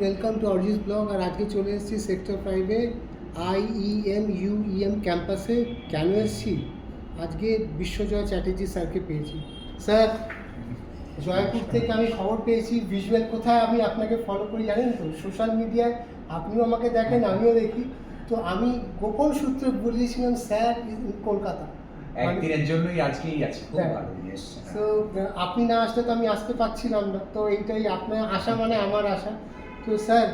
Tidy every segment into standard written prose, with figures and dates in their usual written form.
Welcome to অরিজিস blog. আর আজকে চলে এসেছি সেক্টর 5-এ IEM ক্যাম্পাসে। কেন এসেছি? আজকে বিশ্বজয় চ্যাটার্জি স্যারকে পেয়েছি। স্যার, জয়পুর থেকে আমি খবর পেয়েছি ভিজুয়াল কোথায় আমি আপনাকে ফলো করি জানেন তো, সোশ্যাল মিডিয়ায় আপনিও আমাকে দেখেন, আমিও দেখি। তো আমি গোপন সূত্রে বলিয়েছিলাম স্যার কলকাতা একদিনের জন্যই আজকেই আছে। খুব ভালো জিনিস। তো আপনি না আসলে তো আমি আসতে পারছিলাম না, তো এইটাই আপনার আশা মানে আমার আশা। তো স্যার,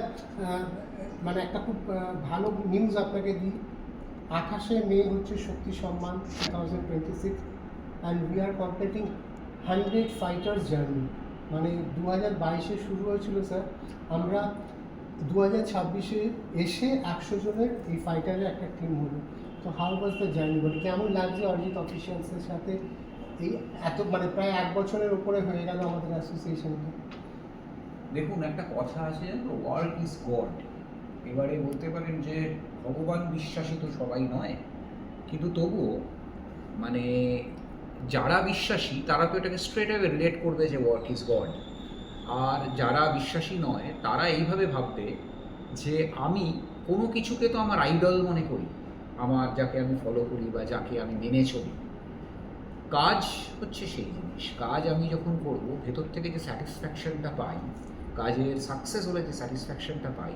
মানে একটা খুব ভালো নিউজ আপনাকে দিই। 28শে মে হচ্ছে শক্তি সম্মান 2026 and we are completing 100 fighters journey. মানে 2022-এ শুরু হয়েছিল স্যার, আমরা 2026-এ এসে 100 জনের এই ফাইটারের একটা টিম হলো। তো হাউ ওয়াজ দ্য জার্নি, বলি কেমন লাগছে অরিজিৎ অফিসিয়ালসের সাথে এই এত মানে প্রায় 1 বছরের উপরে হয়ে গেল আমাদের অ্যাসোসিয়েশনটা? দেখুন, একটা কথা আছে, ওয়ার্ক ইজ গড। এবারে বলতে পারেন যে ভগবান বিশ্বাসী তো সবাই নয়, কিন্তু তবুও মানে যারা বিশ্বাসী তারা তো এটাকে স্ট্রেট অ্যাওয়ে রিলেট করবে যে ওয়ার্ক ইজ গড। আর যারা বিশ্বাসী নয় তারা এইভাবে ভাববে যে আমি কোনো কিছুকে তো আমার আইডল মনে করি, আমার যাকে আমি ফলো করি বা যাকে আমি মেনে চলি। কাজ হচ্ছে সেই জিনিস। কাজ আমি যখন করব, ভেতর থেকে যে স্যাটিসফ্যাকশনটা পাই, কাজের সাকসেস হলে যে স্যাটিসফ্যাকশনটা পাই,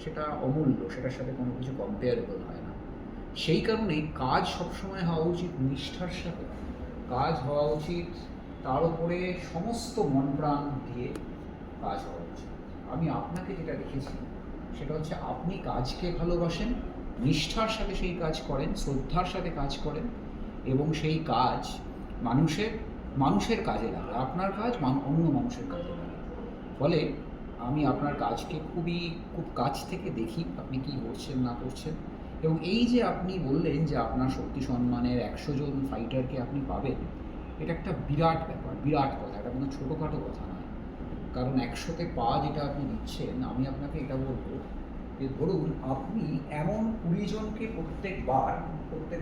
সেটা অমূল্য, সেটার সাথে কোনো কিছু কম্পেয়ারেবল হয় না। সেই কারণেই কাজ সবসময় হওয়া উচিত নিষ্ঠার সাথে। কাজ হওয়া উচিত, তার উপরে সমস্ত মন প্রাণ দিয়ে কাজ হওয়া উচিত। আমি আপনাকে যেটা দেখেছি সেটা হচ্ছে আপনি কাজকে ভালোবাসেন, নিষ্ঠার সাথে সেই কাজ করেন, শ্রদ্ধার সাথে কাজ করেন, এবং সেই কাজ মানুষের কাজে লাগে। আপনার কাজ অন্য মানুষের কাজে লাগে। ফলে আমি আপনার কাজকে খুব কাছ থেকে দেখি, আপনি কী করছেন না করছেন। এবং এই যে আপনি বললেন যে আপনার শক্তি সম্মানের 100 জন ফাইটারকে আপনি পাবেন, এটা একটা বিরাট ব্যাপার, বিরাট কথা। এটা কোনো ছোটোখাটো কথা নয়। কারণ 100তে পা যেটা আপনি দিচ্ছেন, আমি আপনাকে এটা বলবো যে ধরুন আপনি এমন 20 জনকে প্রত্যেক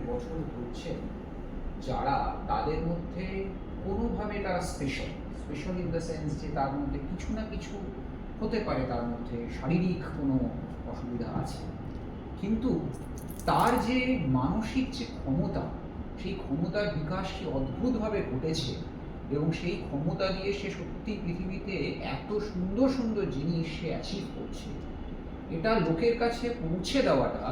বছর ধরছেন যারা তাদের মধ্যে কোনোভাবে তারা স্পেশাল ইন দ্য সেন্স যে তার মধ্যে কিছু না কিছু হতে পারে, তার মধ্যে শারীরিক কোনো অসুবিধা আছে, কিন্তু তার যে মানসিক যে ক্ষমতা, সেই ক্ষমতার বিকাশ কি অদ্ভুতভাবে ঘটেছে, এবং সেই ক্ষমতা দিয়ে সে সত্যি পৃথিবীতে এত সুন্দর সুন্দর জিনিস সে অ্যাচিভ করছে। এটা লোকের কাছে পৌঁছে দেওয়াটা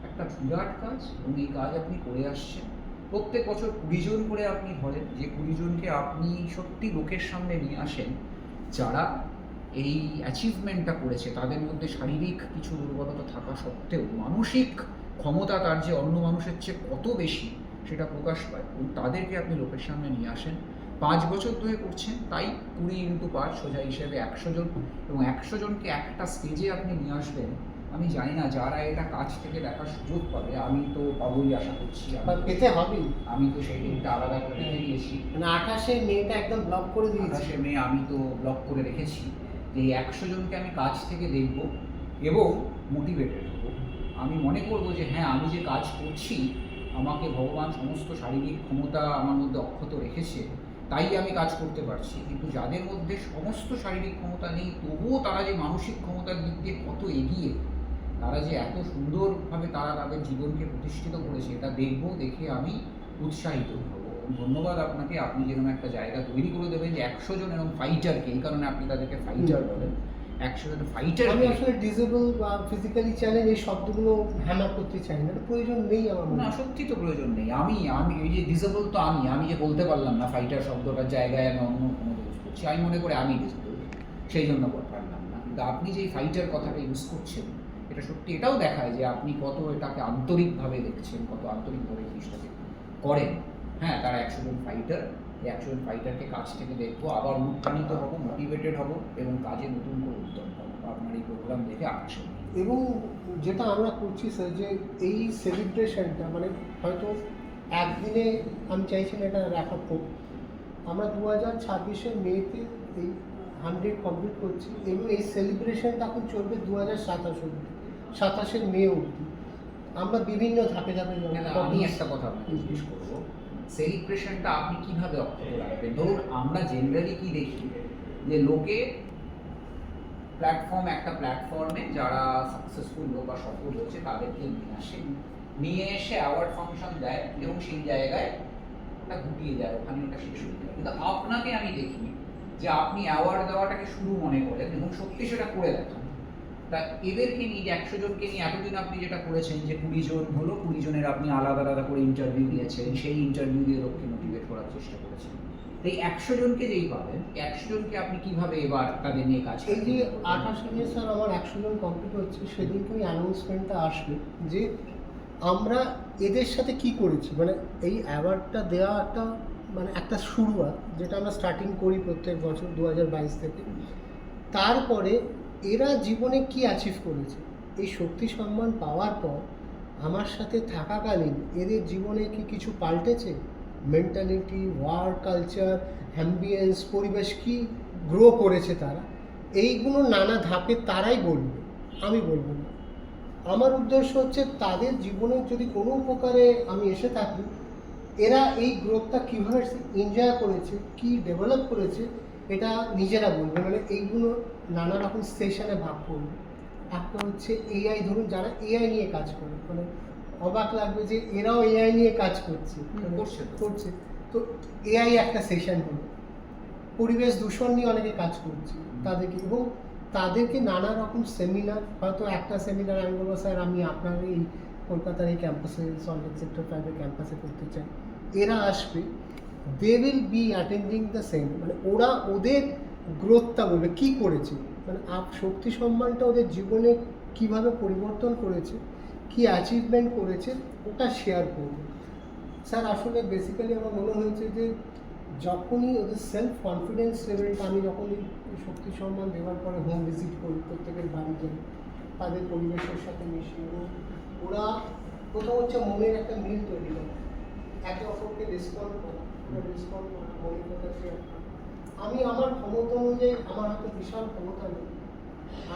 একটা বিরাট কাজ, এবং এই কাজ আপনি করে আসছেন। প্রত্যেক বছর 20 জন করে আপনি ধরেন, যে 20 জনকে আপনি সত্যি লোকের সামনে নিয়ে আসেন, যারা এই অ্যাচিভমেন্টটা করেছে, তাদের মধ্যে শারীরিক কিছু দুর্বলতা থাকা সত্ত্বেও মানসিক ক্ষমতা তার যে অন্য মানুষের চেয়ে কত বেশি সেটা প্রকাশ পায়, এবং তাদেরকে আপনি লোকের সামনে নিয়ে আসেন। 5 বছর ধরে করছেন, তাই 20 × 5 সোজা হিসেবে 100 জন, এবং 100 জনকে একটা স্টেজে আপনি নিয়ে আসবেন। আমি জানি না যারা এটা কাছ থেকে দেখার সুযোগ পাবে, আমি তো পাবোই আশা করছি, পেতে হবেই। আমি তো সেই দিনটা আলাদা করে রেখে দিয়েছি। মানে 28শে মেটা একদম ব্লক করে দিয়েছি। 28শে মে আমি তো ব্লক করে রেখেছি যে এই 100 জনকে আমি কাছ থেকে দেখব এবং মোটিভেটেড হব। আমি মনে করব যে হ্যাঁ, আমি যে কাজ করছি, আমাকে ভগবান সমস্ত শারীরিক ক্ষমতা আমার মধ্যে অক্ষত রেখেছে, তাই আমি কাজ করতে পারছি। কিন্তু যাদের মধ্যে সমস্ত শারীরিক ক্ষমতা নেই, তবুও তারা যে মানসিক ক্ষমতার দিক দিয়ে কত এগিয়ে, তারা যে এত সুন্দরভাবে তারা তাদের জীবনকে প্রতিষ্ঠিত করেছে, এটা দেখব, দেখে আমি উৎসাহিত হব। ধন্যবাদ আপনাকে, আপনি যেরকম একটা জায়গা তৈরি করে দেবেন যে 100 জন এরকম ফাইটারকে, এই কারণে আপনি তাদেরকে ফাইটার বলেন, 100 জন ফাইটার। আমি আসলে ডিসেবল বা ফিজিক্যালি চ্যালেঞ্জ এই শব্দগুলো হ্যামার করতে চাই না, এটা প্রয়োজন নেই আমার মনে না, হয়। সত্যি তো প্রয়োজন নেই। আমি এই যে ডিসেবল, তো আমি যে বলতে পারলাম না ফাইটার শব্দটার জায়গায় আমি অন্য কোনো ইউজ করছি, আমি মনে করি আমি ডিসেবল, সেই জন্য পারলাম না। কিন্তু আপনি যে ফাইটার কথাটা ইউজ করছেন, এটা সত্যি, এটাও দেখায় যে আপনি কত এটাকে আন্তরিকভাবে দেখছেন, কত আন্তরিকভাবে জিনিসটাকে করেন। হ্যাঁ, তারা 100 জন ফাইটার, এই 100 জন ফাইটারকে কাছ থেকে দেখবো, আবার অনুপ্রাণিত হব, মোটিভেটেড হব, এবং কাজে নতুন করে উদ্যম পাবো আপনার এই প্রোগ্রাম দেখে আকাশে। এবং যেটা আমরা করছি স্যার, যে এই সেলিব্রেশনটা মানে হয়তো একদিনে আমি চাইছি না এটা র্যাপ আপ হোক। আমরা 2026-এর মেতে এই 100 কমপ্লিট করছি, এবং এই সেলিব্রেশনটা এখন চলবে 2027 অবধি, 27শে মে অবধি। আমরা বিভিন্ন ধাপে ধাপে আমি একটা কথা আপনাকে জিজ্ঞেস করবো, সেলিব্রেশনটা আপনি কিভাবে অক্ষত রাখবেন? ধরুন আমরা জেনারেলি কি দেখি যে লোকে একটা প্ল্যাটফর্মে যারা সাকসেসফুল হোক বা সফল হচ্ছে তাদেরকে নিয়ে এসে অ্যাওয়ার্ড ফাংশন দেয় এবং সেই জায়গায় ওটা গুটিয়ে যায়, ওখানে ওটা শেষ হয়ে যায়। কিন্তু আপনাকে আমি দেখি যে আপনি অ্যাওয়ার্ড দেওয়াটাকে শুরু মনে করেন এবং সত্যি সেটা করে দেখান। তা এদেরকে নিয়ে যে 100 জনকে নিয়ে এতদিন আপনি যেটা করেছেন যে 20 জন হলো, 20 জনের আপনি আলাদা আলাদা করে ইন্টারভিউ দিয়েছেন, সেই ইন্টারভিউ দিয়ে লোককে মোটিভেট করার চেষ্টা করেছেন। এই 100 জনকে যেই পাবেন, 100 জনকে আপনি কিভাবে এবার তাদের নিয়ে কাজ এই যে করবেন? 28 নিয়ে স্যার আমার 100 জন কমপ্লিট হচ্ছে, সেদিনকে অ্যানাউন্সমেন্টটা আসবে যে আমরা এদের সাথে কি করেছি। মানে এই অ্যাওয়ার্ডটা দেওয়াটা মানে একটা শুরুয়াত, যেটা আমরা স্টার্টিং করি প্রত্যেক বছর 2022 থেকে। তারপরে এরা জীবনে কি অ্যাচিভ করেছে, এই শক্তি সম্মান পাওয়ার পর আমার সাথে থাকাকালীন এদের জীবনে কি কিছু পাল্টেছে, মেন্টালিটি, ওয়ার্ক কালচার, অ্যাম্বিয়েন্স, পরিবেশ কি গ্রো করেছে তারা, এইগুলো নানা ধাপে তারাই বলবে, আমি বলবো না। আমার উদ্দেশ্য হচ্ছে তাদের জীবনে যদি কোনো প্রকারে আমি এসে থাকি, এরা এই গ্রোথটা কীভাবে এনজয় করেছে, কি ডেভেলপ করেছে, এটা নিজেরা বলবে। মানে এইগুলো নানা রকম সেশনে ভাগ করবে। একটা হচ্ছে এআই, ধরুন যারা এআই নিয়ে কাজ করে, মানে অবাক লাগবে যে এরাও এআই নিয়ে কাজ করছে, করছে তো এআই একটা সেশন হলো। পরিবেশ দূষণ নিয়ে অনেকে কাজ করছে তাদেরকে, এবং তাদেরকে নানা রকম সেমিনার, হয়তো একটা সেমিনার আমি বলবো স্যার আমি আপনার এই কলকাতার এই ক্যাম্পাসে, সল্টলেক সেক্টর 5-এর ক্যাম্পাসে করতে চাই, এরা আসবে, they will be attending the same. মানে ওরা ওদের গ্রোথটা বলবে কী করেছে, মানে শক্তি সম্মানটা ওদের জীবনে কিভাবে পরিবর্তন করেছে, কি অ্যাচিভমেন্ট করেছে, ওটা শেয়ার করবে। স্যার আসলে বেসিক্যালি আমার মনে হয়েছে যে যখনই ওদের সেলফ কনফিডেন্স লেভেলটা, আমি যখনই শক্তি সম্মান দেওয়ার পরে হোম ভিজিট করি, প্রত্যেকের বাড়ি যাই, তাদের পরিবেশের সাথে মিশি, এবং ওরা প্রথম হচ্ছে মনের একটা মিল তৈরি করে, একে অপরকে রেসপন্ড করা, মনের কথা শেয়ার করা। আমি আমার ক্ষমতা অনুযায়ী, আমার হয়তো বিশাল ক্ষমতা নেই,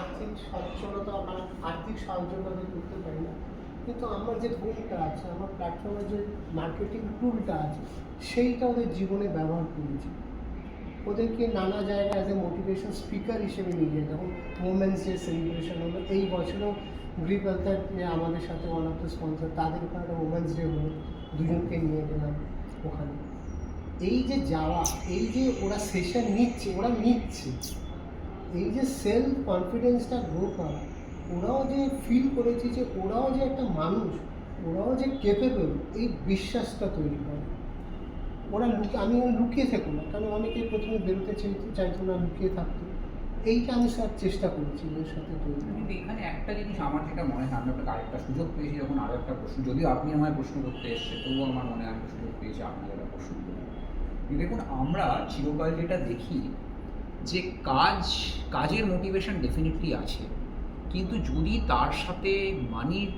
আর্থিক সচ্ছলতা মানে আর্থিক সাহায্যটা আমি করতে পারি না, কিন্তু আমার যে টুলটা আছে, আমার প্ল্যাটফর্মের যে মার্কেটিং টুলটা আছে, সেইটা ওদের জীবনে ব্যবহার করেছি। ওদেরকে নানা জায়গায় অ্যাজ এ মোটিভেশন স্পিকার হিসেবে নিয়ে যায়। যখন ওমেন্স ডে সেলিব্রেশন হলো, এই বছরও গ্রিপ হেলথের আমাদের সাথে ওয়ান অফ দ্য স্পন্সর, তাদের ওখানে একটা ওমেন্স ডে হলো, দুজনকে নিয়ে গেলাম ওখানে। এই যে যাওয়া, এই যে ওরা সেশন নিচ্ছে, এই যে সেলফ কনফিডেন্সটা গ্রো করা, ওরাও যে ফিল করেছে যে ওরাও যে একটা মানুষ, ওরাও যে কেপেবল, এই বিশ্বাসটা তৈরি করে। ওরা আমি লুকিয়ে থাকবো না, কারণ অনেকে প্রথমে বেরোতে চাইতো না, লুকিয়ে থাকতো। এইটা আমি স্যার চেষ্টা করেছি ওদের সাথে তৈরি। কিন্তু এখানে একটা জিনিস আমার যেটা মনে হয়, আমি আপনাকে আরেকটা সুযোগ পেয়েছি, যখন আরও একটা প্রশ্ন, যদিও আপনি আমায় প্রশ্ন করতে এসছে, তবুও আমার মনে হয় একটা সুযোগ পেয়েছি আপনাকে একটা প্রশ্ন করি। দেখুন, আমরা চিরকাল যেটা দেখি যে কাজের মোটিভেশন ডেফিনেটলি আছে, কিন্তু যদি তার সাথে মানির,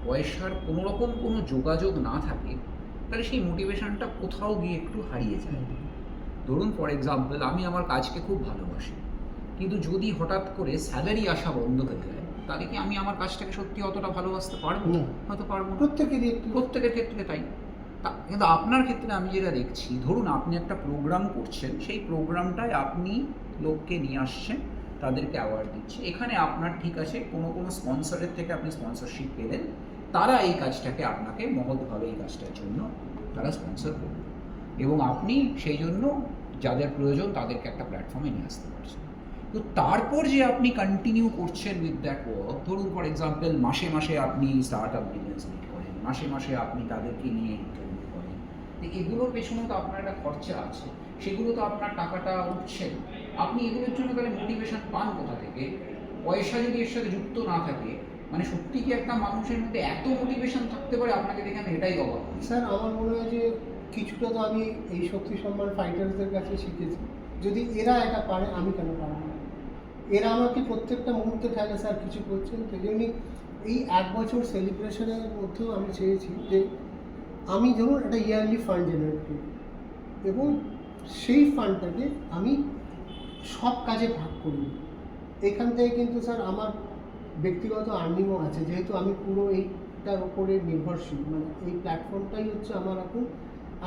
পয়সার কোনো রকম কোনো যোগাযোগ না থাকে, তাহলে সেই মোটিভেশনটা কোথাও গিয়ে একটু হারিয়ে যায়। ধরুন ফর এক্সাম্পল, আমি আমার কাজকে খুব ভালোবাসি, কিন্তু যদি হঠাৎ করে স্যালারি আসা বন্ধ হয়ে যায়, তাহলে কি আমি আমার কাজটাকে সত্যি অতটা ভালোবাসতে পারবো? হয়তো পারবো না। প্রত্যেকের ক্ষেত্রে তাই। কিন্তু আপনার ক্ষেত্রে আমি যেটা দেখছি, ধরুন আপনি একটা প্রোগ্রাম করছেন, সেই প্রোগ্রামটায় আপনি লোককে নিয়ে আসছেন, তাদেরকে অ্যাওয়ার্ড দিচ্ছে, এখানে আপনার ঠিক আছে কোনো স্পন্সরের থেকে আপনি স্পন্সরশিপ পেলেন, তারা এই কাজটাকে আপনাকে মহৎভাবে এই কাজটার জন্য তারা স্পন্সর করবে, এবং আপনি সেই জন্য যাদের প্রয়োজন তাদেরকে একটা প্ল্যাটফর্মে নিয়ে আসতে পারছেন। তো তারপর যে আপনি কন্টিনিউ করছেন উইথ দ্যাট ওয়ার্ক, ধরুন ফর এক্সাম্পল মাসে মাসে আপনি স্টার্ট আপ বিজনেস লিড করেন, মাসে মাসে আপনি তাদেরকে নিয়ে ইন্টারভিউ করেন, তো এগুলোর পেছনেও তো আপনার একটা খরচা আছে, সেগুলো তো আপনার টাকাটা উঠছে। আপনি এগুলোর জন্য তাহলে মোটিভেশন পান কোথা থেকে? পয়সা যদি এর সাথে যুক্ত না থাকে, মানে সত্যি কি একটা মানুষের মধ্যে এত মোটিভেশন থাকতে পারে? আপনাকে দেখে আমি এটাই অবাক। স্যার আমার মনে হয় যে কিছুটা তো আমি এই শক্তি সম্মান ফাইটার্সদের কাছে শিখেছি। যদি এরা এটা পারে, আমি কেন পারবো না? এরা আমাকে প্রত্যেকটা মুহূর্তে ঠেলে, স্যার কিছু করছেন তো। যেমনি এই 1 বছর সেলিব্রেশনের মধ্যেও আমি চেয়েছি যে আমি ধরুন একটা ইয়ারলি ফান্ড জেনারেট করি, এবং সেই ফান্ডটাকে আমি সব কাজে ভাগ করি। এখান থেকে কিন্তু স্যার আমার ব্যক্তিগত আর্নিংও আছে, যেহেতু আমি পুরো এইটার ওপরে নির্ভরশীল। মানে এই প্ল্যাটফর্মটাই হচ্ছে আমার এখন,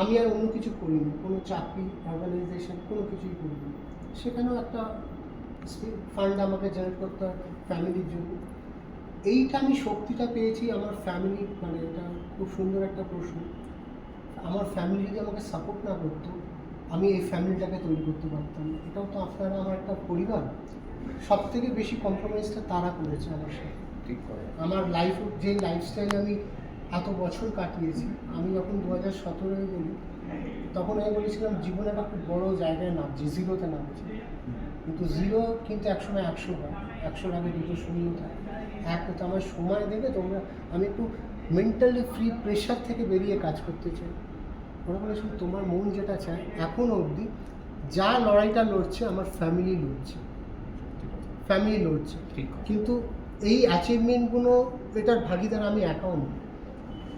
আমি আর অন্য কিছু করিনি, কোনো চাকরি, অর্গানাইজেশন কোনো কিছুই করিনি। সেখানেও একটা ফান্ড আমাকে জেনারেট করতে হয় ফ্যামিলির জন্য। এইটা আমি শক্তিটা পেয়েছি আমার ফ্যামিলি, মানে এটা খুব সুন্দর একটা প্রশ্ন। আমার ফ্যামিলি যদি আমাকে সাপোর্ট না করতো, আমি এই ফ্যামিলিটাকে তৈরি করতে পারতাম না। এটাও তো আপনারা আমার একটা পরিবার। সব থেকে বেশি কম্প্রোমাইজটা তারা করেছে আমার সাথে। ঠিক করে আমার যে লাইফস্টাইল আমি এত বছর কাটিয়েছি, আমি যখন 2017 বলি, তখন আমি বলেছিলাম জীবনে একটা খুব বড় জায়গায় নামছি, জিরোতে নামছি। কিন্তু জিরো কিন্তু একসময় 100 হয়, 100 আগে দুটো শূন্য থাকে। এক হতে আমার সময় দেবে তোমরা, আমি একটু মেন্টালি ফ্রি প্রেশার থেকে বেরিয়ে কাজ করতে চাই। ওরা বলেছিল তোমার মন যেটা চায়। এখনও অবধি যা লড়াইটা লড়ছে আমার ফ্যামিলি লড়ছে, ঠিক কিন্তু এই অ্যাচিভমেন্টগুলো, এটার ভাগিদার আমি একাও নই।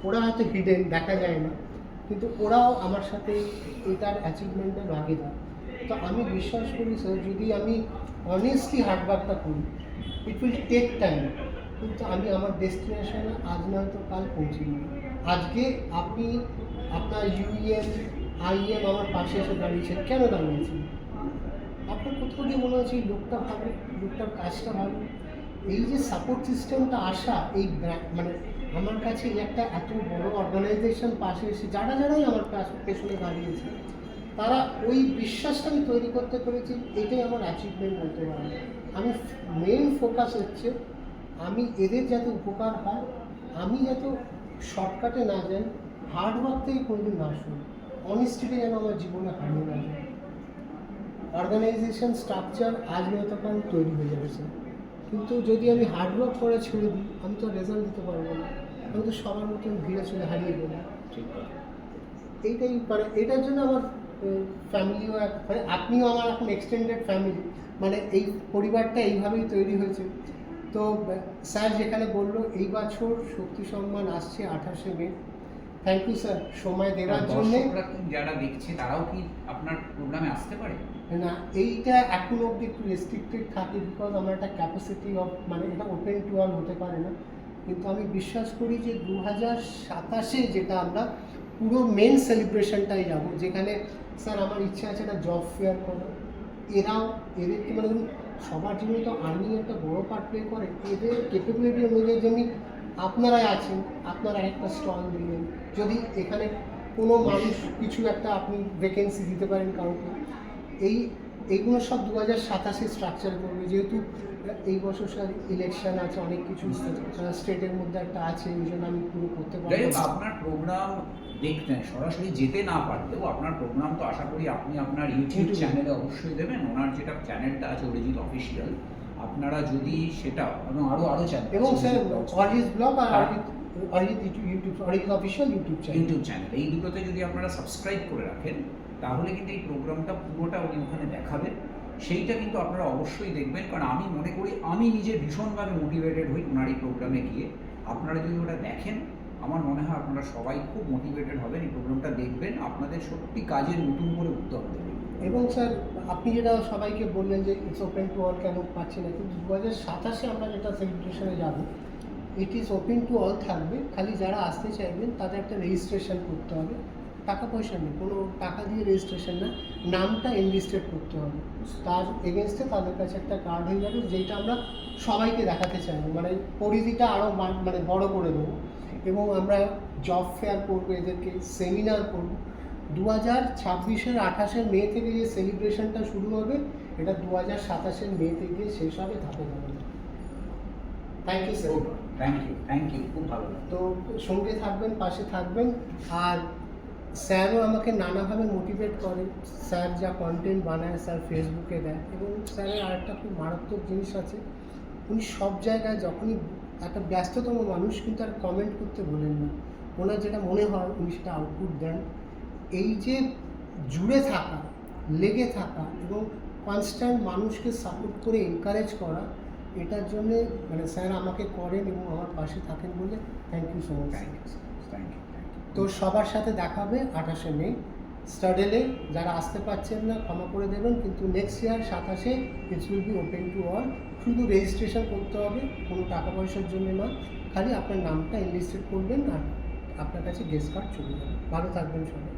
ওরা হয়তো হিডেন, দেখা যায় না, কিন্তু ওরাও আমার সাথে এটার অ্যাচিভমেন্টের ভাগিদার। তো আমি বিশ্বাস করি স্যার, যদি আমি অনেস্টলি হার্ডওয়ার্কটা করি, ইট উইল টেক টাইম, কিন্তু আমি আমার ডেস্টিনেশনে আজ নয়তো কাল পৌঁছে যাবো। আজকে আপনি আপনার ইউএম আইএম আমার পাশে এসে দাঁড়িয়েছেন, কেন দাঁড়িয়েছেন? আপনার কোথাও গিয়ে মনে হচ্ছে এই লোকটা ভালো, লোকটার কাজটা ভালো। এই যে সাপোর্ট সিস্টেমটা আসা, এই মানে আমার কাছে এই একটা এত বড় অর্গানাইজেশন পাশে এসে যারাই আমার পেছনে দাঁড়িয়েছে, তারা ওই বিশ্বাসটা আমি তৈরি করতে পেরেছি। এটাই আমার অ্যাচিভমেন্ট বলতে পারে। আমি মেন ফোকাস হচ্ছে আমি এদের যাতে উপকার হয়, আমি যাতে শর্টকাটে না যাই, হার্ডওয়ার্ক থেকে কোনোদিন না শুনি, অনেস্টিতে যেন আমার জীবনে হারিয়ে না যায়। অর্গানাইজেশন স্ট্রাকচার আজ নয়তো কাল তৈরি হয়ে যাবে স্যার, কিন্তু যদি আমি হার্ডওয়ার্ক করে ছেড়ে দিই, আমি তো রেজাল্ট দিতে পারবো না। আমি তো সবার মতন ভিড়ে চলে হারিয়ে গেলাম। ঠিক এইটাই মানে এটার জন্য আমার ফ্যামিলিও মানে আপনিও আমার এখন এক্সটেন্ডেড ফ্যামিলি, মানে এই পরিবারটা এইভাবেই তৈরি হয়েছে। তো স্যার যেখানে বললো এই বছর শক্তি সম্মান আসছে 28শে মে, থ্যাংক ইউ স্যার সময় দেওয়ার জন্য। যারা দেখছে তারাও কি আপনার প্রোগ্রামে আসতে পারে? না, এইটা এখনো অবধি একটু রেস্ট্রিক্টেড থাকে, বিকজ আমার একটা ক্যাপাসিটি অফ, মানে এটা ওপেন টু অল হতে পারে না। কিন্তু আমি বিশ্বাস করি যে 2027 যেটা আমরা পুরো মেন সেলিব্রেশনটাই যাব, যেখানে স্যার আমার ইচ্ছা আছে একটা জব ফেয়ার করা। এদেরকে মানে সবার জন্য তো আর্মি একটা বড় পার্ট প্লে করে, এদের ক্যাপাবিলিটি অনুযায়ী যেমনি আপনারাই আছেন, আপনারা একটা স্টল দিলেন, যদি এখানে কোনো মানুষ কিছু একটা আপনি ভ্যাকেন্সি দিতে পারেন কাউকে, এইগুলো সব 2027 স্ট্রাকচার করবে। যেহেতু এই বছর স্যার ইলেকশন আছে, অনেক কিছু স্টেটের মধ্যে একটা আছে, ওই জন্য আমি পুরো করতে পারবো। আপনার প্রোগ্রাম দেখতে সরাসরি যেতে না পারলেও আপনার প্রোগ্রাম তো আশা করি আপনি আপনার ইউটিউব চ্যানেলে অবশ্যই দেবেন। ওনার যেটা চ্যানেলটা আছে অরিজিৎ অফিসিয়াল, আপনারা যদি সেটা এবং আরও চ্যানেল এবং স্যার অরিজিৎ ব্লগ আর অরিজিৎ অফিসিয়াল ইউটিউব চ্যানেল, এই দুটোতে যদি আপনারা সাবস্ক্রাইব করে রাখেন, তাহলে কিন্তু এই প্রোগ্রামটা পুরোটা উনি ওখানে দেখাবেন। সেইটা কিন্তু আপনারা অবশ্যই দেখবেন, কারণ আমি মনে করি আমি নিজে ভীষণভাবে মোটিভেটেড হই ওনার এই প্রোগ্রামে গিয়ে। আপনারা যদি ওটা দেখেন, আমার মনে হয় আপনারা সবাই খুব মোটিভেটেড হবেন, এই প্রোগ্রামটা দেখবেন, আপনাদের সত্যি কাজে নতুন করে উদ্যোগ দেবেন। এবং স্যার আপনি যেটা সবাইকে বললেন যে ইটস ওপেন টু অল, কেন পাচ্ছি না, কিন্তু 2027 আমরা যেটা সেলিব্রেশনে যাব, it is open to all থাকবে। খালি যারা আসতে চাইবেন তাদের একটা রেজিস্ট্রেশন করতে হবে, টাকা পয়সা নেই, কোনো টাকা দিয়ে রেজিস্ট্রেশন না, নামটা এনলিস্টেড করতে হবে। তার এগেনস্টে তাদের কাছে একটা কার্ড হয়ে যাবে, যেটা আমরা সবাইকে দেখাতে চাইবো, মানে পরিধিটা আরও মানে বড় করে দেবো। এবং আমরা জব ফেয়ার করবো, এদেরকে সেমিনার করবো। 2026-এর 28শে মে থেকে যে সেলিব্রেশনটা শুরু হবে, এটা 2027-এর মে থেকে শেষ হবে, ধাপে ধাপে। Thank you sir. Thank you, খুব ভালো লাগলো। তো সঙ্গে থাকবেন, পাশে থাকবেন। আর স্যারও আমাকে নানাভাবে মোটিভেট করে। স্যার যা কন্টেন্ট বানায় স্যার ফেসবুকে দেয়, এবং স্যারের আরেকটা খুব মারাত্মক জিনিস আছে, উনি সব জায়গায় যখনই একটা ব্যস্ততম মানুষ, কিন্তু আর কমেন্ট করতে বলেন না, ওনার যেটা মনে হয় উনি সেটা আউটপুট দেন। এই যে জুড়ে থাকা, লেগে থাকা এবং কনস্ট্যান্ট মানুষকে সাপোর্ট করে এনকারেজ করা, এটার জন্যে মানে স্যার আমাকে করেন এবং আমার পাশে থাকেন বলে thank you so much. Thank you. তো সবার সাথে দেখা হবে 28শে মে স্টাডেলে। যারা আসতে পারছেন না ক্ষমা করে দেবেন, কিন্তু নেক্সট ইয়ার 27-এ it's will be open to all. শুধু রেজিস্ট্রেশন করতে হবে, কোনো টাকা পয়সার জন্য না, খালি আপনার নামটা এনলিস্টেড করবেন আর আপনার কাছে গেস্ট কার্ড চলে যাবে। ভালো থাকবেন সবাই।